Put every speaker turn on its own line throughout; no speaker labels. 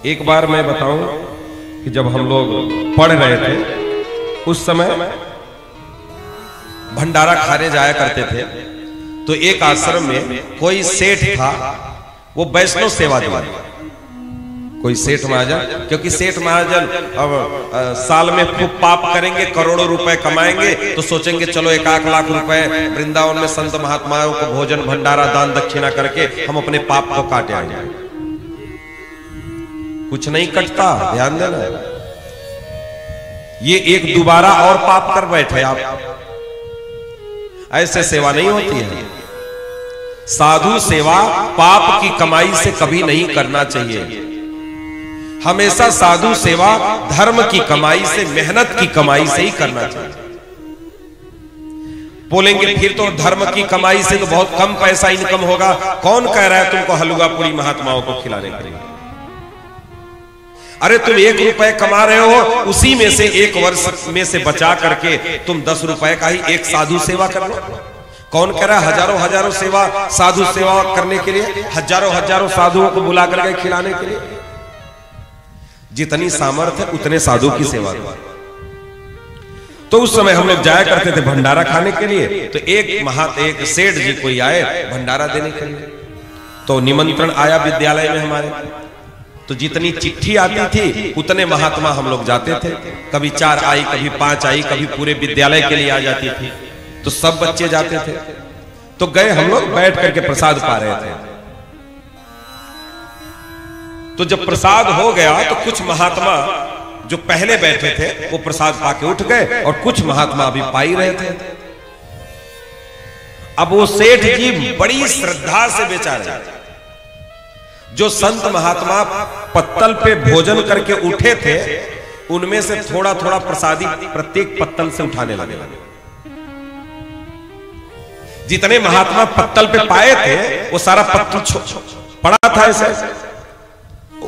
एक बार मैं बताऊं कि जब हम लोग पढ़ रहे थे उस समय भंडारा खाने जाया करते थे, तो एक आश्रम में कोई सेठ था, वो वैष्णव सेवा दिया। कोई सेठ महाजन, क्योंकि सेठ महाजन अब साल में खूब पाप करेंगे, करोड़ों रुपए कमाएंगे, तो सोचेंगे चलो 1 लाख रुपए वृंदावन में संत महात्माओं को भोजन भंडारा दान दक्षिणा करके हम अपने पाप को काटे आएंगे। कुछ नहीं कटता, ध्यान देना। ये एक दोबारा और पाप कर बैठे आप। ऐसे सेवा नहीं होती है। साधु सेवा पाप की कमाई से कभी नहीं करना चाहिए। हमेशा साधु सेवा धर्म की कमाई से, मेहनत की कमाई से ही करना चाहिए। बोलेंगे फिर तो धर्म की कमाई से तो बहुत कम पैसा इनकम होगा। कौन कह रहा है तुमको हलवा पूरी महात्माओं को खिलाने के लिए? अरे तुम 1 रुपए कमा रहे हो, उसी में से 1 वर्ष में से बचा करके तुम 10 रुपए का ही एक साधु सेवा कर लो। कौन कह रहा है हजारों सेवा साधु सेवा करने के लिए, हजारों साधुओं को बुला करके खिलाने के लिए? जितनी सामर्थ्य उतने साधु की सेवा करो। तो उस समय हम लोग जाया करते थे भंडारा खाने के लिए। तो एक सेठ जी कोई आए भंडारा देने के लिए, तो निमंत्रण आया विद्यालय में हमारे। तो जितनी चिट्ठी आती थी उतने महात्मा हम लोग जाते थे। कभी 4 आई, कभी 5 आई, कभी पूरे विद्यालय के लिए आ जाती थी। तो सब बच्चे जाते थे। तो गए हम लोग, बैठ करके प्रसाद पा रहे थे। तो जब प्रसाद हो गया तो कुछ महात्मा जो पहले बैठे थे वो प्रसाद पाके उठ गए, और कुछ महात्मा अभी पा ही रहे थे। अब वो सेठ जी बड़ी श्रद्धा से बेचारे, जो संत महात्मा पत्तल पे भोजन करके उठे थे, उनमें से थोड़ा थोड़ा प्रसादी प्रत्येक पत्तल से उठाने लगे। जितने महात्मा पत्तल पे पाए थे वो सारा पत्तल पड़ा था, ऐसे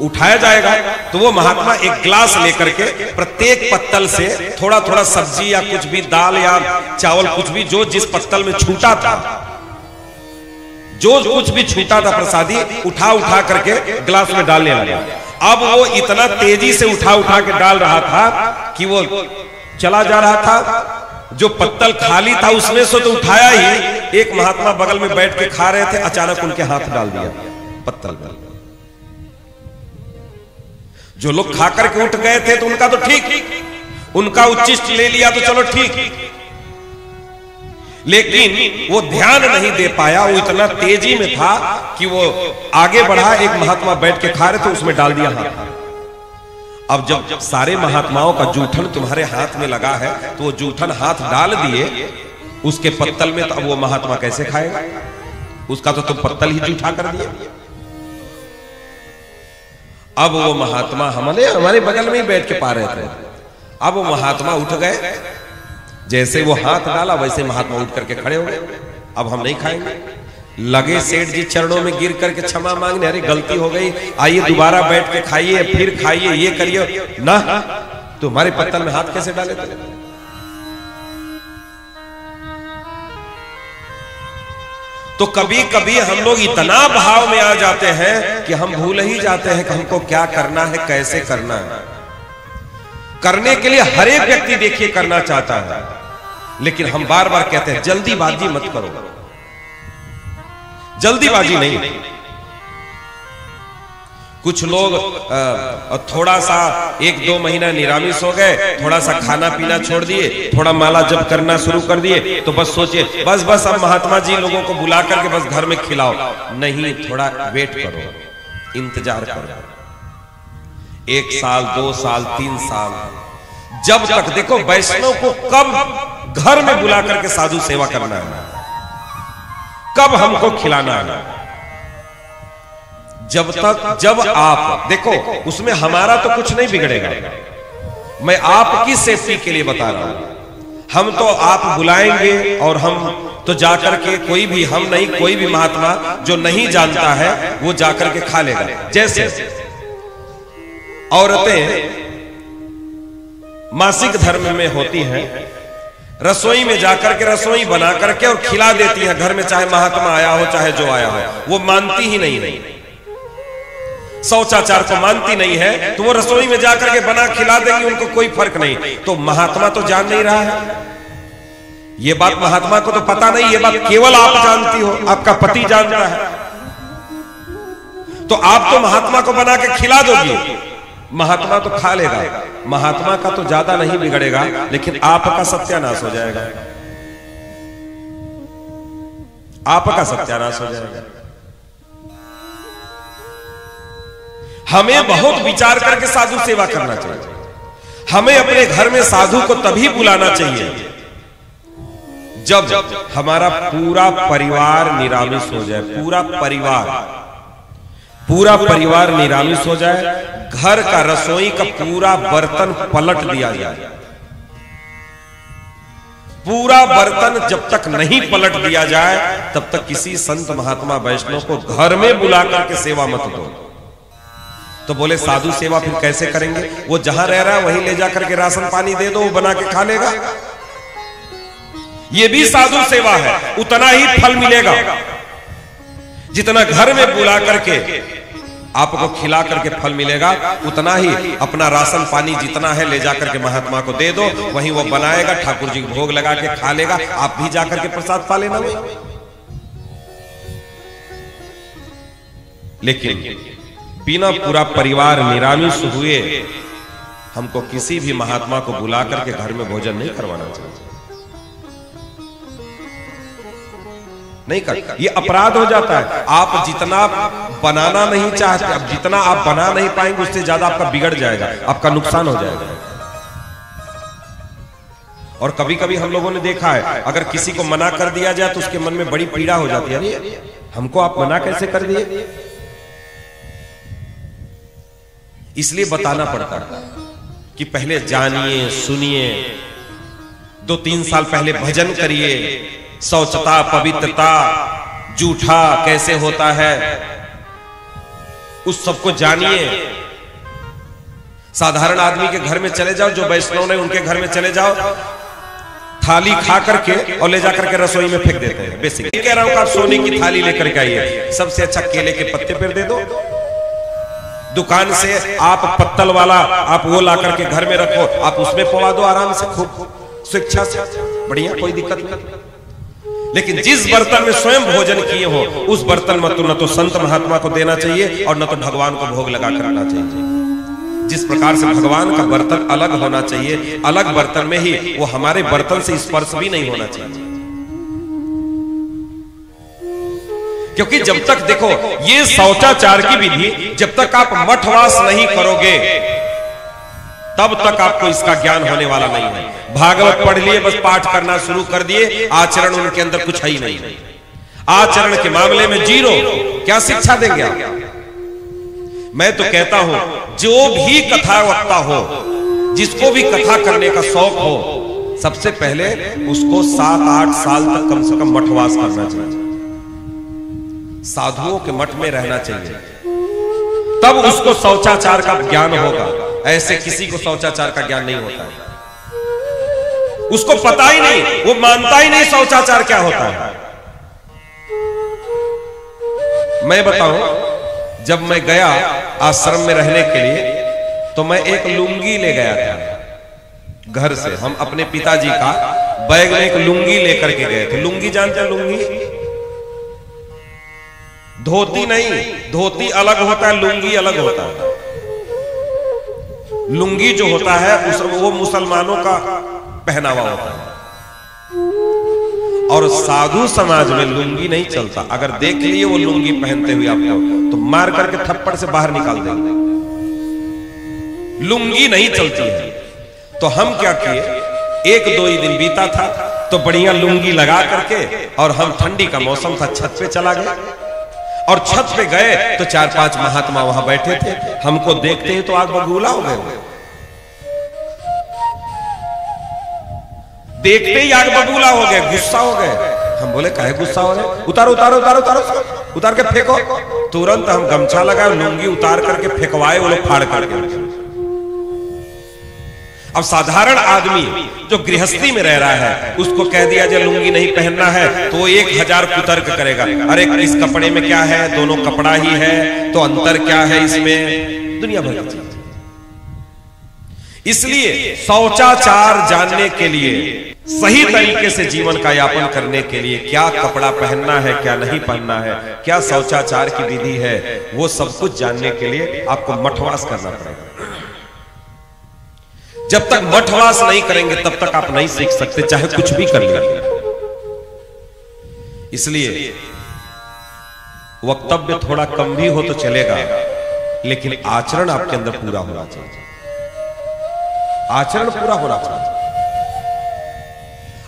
उठाया जाएगा। तो वो महात्मा एक गिलास लेकर के प्रत्येक पत्तल से थोड़ा थोड़ा सब्जी या कुछ भी, दाल या चावल, कुछ भी जो जिस पत्तल में छूटा था, जो कुछ भी छूटा था प्रसादी, उठा करके गिलास में डालने लगा। अब वो इतना तेजी से उठा के डाल रहा था कि वो चला जा रहा था। जो पत्तल खाली था उसमें से तो उठाया ही, एक महात्मा बगल में बैठ के खा रहे थे, अचानक उनके हाथ डाल दिया पत्तल पर। जो लोग खा करके उठ गए थे तो उनका तो ठीक, उनका उच्चिष्ट ले लिया तो चलो ठीक, लेकिन वो ध्यान नहीं दे पाया। वो इतना तेजी में था कि वो आगे बढ़ा, एक महात्मा बैठ के खा रहे थे, उसमें डाल दिया हाथ। अब जब सारे महात्माओं का जूठन तुम्हारे हाथ में लगा है, तो वो जूठन हाथ डाल दिए उसके पत्तल में, तो अब वो महात्मा कैसे खाएगा? उसका तो तुम पत्तल ही जूठा कर दिए। अब वो महात्मा हमारे बगल में ही बैठ के पा रहे थे। अब वो महात्मा उठ गए, जैसे वो हाथ डाला वैसे महात्मा उठ करके खड़े हो गए। अब हम नहीं खाएंगे। लगे सेठ जी चरणों में गिर करके क्षमा मांगने, अरे गलती हो गई, आइए दोबारा बैठ के खाइए, फिर खाइए, ये करिए ना। तुम्हारे पत्तल में हाथ कैसे डाले थे? तो कभी कभी हम लोग इतना भाव में आ जाते हैं कि हम भूल ही जाते हैं कि हमको क्या करना है, कैसे करना है। करने के लिए हर एक व्यक्ति देखिए करना चाहता है, लेकिन हम बार बार कहते हैं जल्दीबाजी मत करो, जल्दीबाजी नहीं। कुछ लोग थोड़ा सा 1-2 महीना निरामिष हो गए, थोड़ा सा खाना पीना छोड़ दिए, थोड़ा माला जप करना शुरू कर दिए, तो बस सोचे बस अब महात्मा जी लोगों को बुला करके बस घर में खिलाओ। नहीं, थोड़ा वेट करो, इंतजार करो। 1 साल, 2 साल, 3 साल, जब तक देखो वैष्णव को कब घर में बुला करके साधु सेवा करना है, कब हमको खिलाना है, जब आप देखो उसमें हमारा तो कुछ नहीं बिगड़ेगा। मैं आपकी सेफ्टी के लिए बता रहा हूं। हम तो आप बुलाएंगे और हम तो जाकर के कोई भी, हम नहीं, कोई भी महात्मा जो नहीं जानता है वो जाकर के खा लेगा। जैसे औरतें मासिक धर्म में होती हैं, रसोई में जाकर के रसोई बना करके और खिला देती हैं घर में, चाहे महात्मा आया हो चाहे जो आया हो, वो मानती ही नहीं। शौचाचार को मानती नहीं है तो वो रसोई में जाकर के बना खिला देंगी, उनको कोई फर्क नहीं। तो महात्मा तो जान नहीं रहा है ये बात, महात्मा को तो पता नहीं, ये बात केवल आप जानती हो, आपका पति जानता है। तो आप तो महात्मा को बना के खिला दोगी, महात्मा तो खा लेगा, महात्मा का तो ज्यादा नहीं बिगड़ेगा, लेकिन आपका सत्यानाश हो जाएगा, आपका सत्यानाश हो जाएगा। हमें बहुत विचार करके साधु सेवा करना चाहिए। हमें अपने घर में साधु को तभी बुलाना चाहिए जब हमारा पूरा परिवार निरामिष हो जाए, पूरा परिवार निरामिष हो जाए, घर का रसोई का पूरा बर्तन पलट दिया जाए। पूरा बर्तन जब तक नहीं पलट दिया जाए तब तक किसी संत महात्मा वैष्णव को घर में बुला करके सेवा मत दो। तो बोले साधु सेवा फिर कैसे करेंगे? वो जहां रह रहा है वहीं ले जाकर के राशन पानी दे दो, वो बना के खा लेगा। ये भी साधु सेवा है, उतना ही फल मिलेगा जितना घर में बुला करके आपको खिला करके फल मिलेगा, उतना ही अपना राशन पानी जितना है ले जाकर के महात्मा को दे दो, वहीं वो बनाएगा, ठाकुर जी को भोग लगा के खा लेगा, आप भी जाकर के प्रसाद पा लेना। लेकिन बिना पूरा परिवार निरामिष हुए हमको किसी भी महात्मा को बुला करके घर में भोजन नहीं करवाना चाहिए, नहीं कर, ये अपराध हो जाता है। आप जितना बनाना नहीं चाहते, अब जितना आप बना नहीं पाएंगे उससे ज्यादा आपका बिगड़ जाएगा, आपका नुकसान हो जाएगा। और कभी कभी हम लोगों ने देखा है, अगर किसी को मना कर दिया जाए तो उसके मन में बड़ी पीड़ा हो जाती है, अरे हमको आप मना कैसे कर दिए। इसलिए बताना पड़ता है कि पहले जानिए, सुनिए, 2-3 साल पहले भजन करिए, शौचता, पवित्रता, जूठा कैसे होता है उस सबको जानिए। साधारण आदमी के घर में चले जाओ, जो वैष्णव ने उनके घर में चले जाओ, थाली खा करके और ले जाकर के रसोई में फेंक देते हैं। बेसिक कह रहा हूं कि आप सोने की थाली लेकर के आइए, सबसे अच्छा केले के पत्ते पर दे दो, दुकान से आप पत्तल वाला आप वो ला करके घर में रखो, आप उसमें पवा दो आराम से, खूब शिक्षा से, बढ़िया, कोई दिक्कत नहीं। लेकिन जिस बर्तन में स्वयं भोजन किए हो उस बर्तन में तो न तो संत महात्मा को देना चाहिए और न तो भगवान को भोग लगा कर आना चाहिए। जिस प्रकार से भगवान का बर्तन अलग होना चाहिए, अलग बर्तन में ही वो हमारे बर्तन से स्पर्श भी नहीं होना चाहिए। क्योंकि जब तक देखो ये शौचाचार की विधि जब तक आप मठवास नहीं करोगे तब तक आपको इसका ज्ञान होने वाला नहीं है। भागवत पढ़ लिए, बस पाठ करना शुरू कर दिए, आचरण उनके अंदर कुछ है ही नहीं, आचरण के मामले में जीरो, क्या शिक्षा देंगे आप? मैं तो कहता हूं जो भी कथा वक्ता हो, जिसको भी कथा करने का शौक हो, सबसे पहले उसको 7-8 साल तक कम से कम मठवास करना चाहिए, साधुओं के मठ में रहना चाहिए, तब उसको शौचाचार का ज्ञान होगा। ऐसे किसी को शौचाचार का ज्ञान नहीं होता है, उसको पता ही नहीं, वो मानता ही नहीं शौचाचार क्या होता है। मैं बताऊं, जब मैं गया आश्रम में रहने के लिए तो मैं एक लुंगी ले गया था घर से। हम अपने पिताजी का बैग में एक लुंगी लेकर के गए थे। लुंगी जानते हैं? लुंगी धोती नहीं, धोती अलग होता है, लुंगी अलग होता है। लुंगी जो होता है वो मुसलमानों का पहनावा होता है और साधु समाज में लुंगी नहीं चलता। अगर देख लिए वो लुंगी पहनते हुए आपको तो मार करके थप्पड़ से बाहर निकाल देंगे, लुंगी नहीं चलती है। तो हम क्या किए, 1-2 ही दिन बीता था तो बढ़िया लुंगी लगा करके, और हम ठंडी का मौसम था, छत पे चला गया और छत पे गए तो 4-5 महात्मा वहां बैठे थे। हमको देखते ही तो आग बबूला हो गए, देखते ही आग बबूला हो गए, गुस्सा हो गए। हम बोले काहे गुस्सा हो रहे? उतारो उतारो उतारो उतारो, उतार के फेंको। तुरंत हम गमछा लगाए, लुंगी उतार करके फेंकवाए, वो लोग फाड़ करके। अब साधारण आदमी जो गृहस्थी में रह रहा है, उसको कह दिया जो लुंगी नहीं पहनना है, तो वो 1000 कुतर्क करेगा। अरे इस कपड़े में क्या है, दोनों कपड़ा ही है, तो अंतर क्या है इसमें, दुनिया भर की चीज। इसलिए शौचाचार जानने के लिए, सही तरीके से जीवन का यापन करने के लिए, क्या कपड़ा पहनना है, क्या नहीं पहनना है, क्या शौचाचार की विधि है, वो सब कुछ जानने के लिए आपको मठवास करना पड़ेगा। जब तक मठवास नहीं करेंगे तब तक आप नहीं सीख सकते, चाहे कुछ भी कर लीजिए। इसलिए वक्तव्य थोड़ा कम भी हो तो चलेगा, लेकिन आचरण आपके अंदर पूरा होना चाहिए। आचरण पूरा होना चाहिए।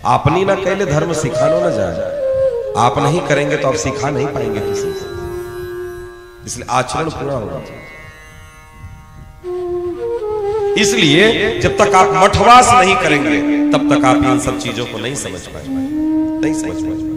आपनी ना कहले धर्म सिखानो ना जाए, आप नहीं करेंगे तो आप सिखा नहीं पाएंगे किसी से। इसलिए आचरण पूरा होना चाहिए। इसलिए जब तक आप मठवास नहीं करेंगे तब तक आप इन सब चीजों को नहीं समझ पाएंगे, नहीं समझ पाएंगे।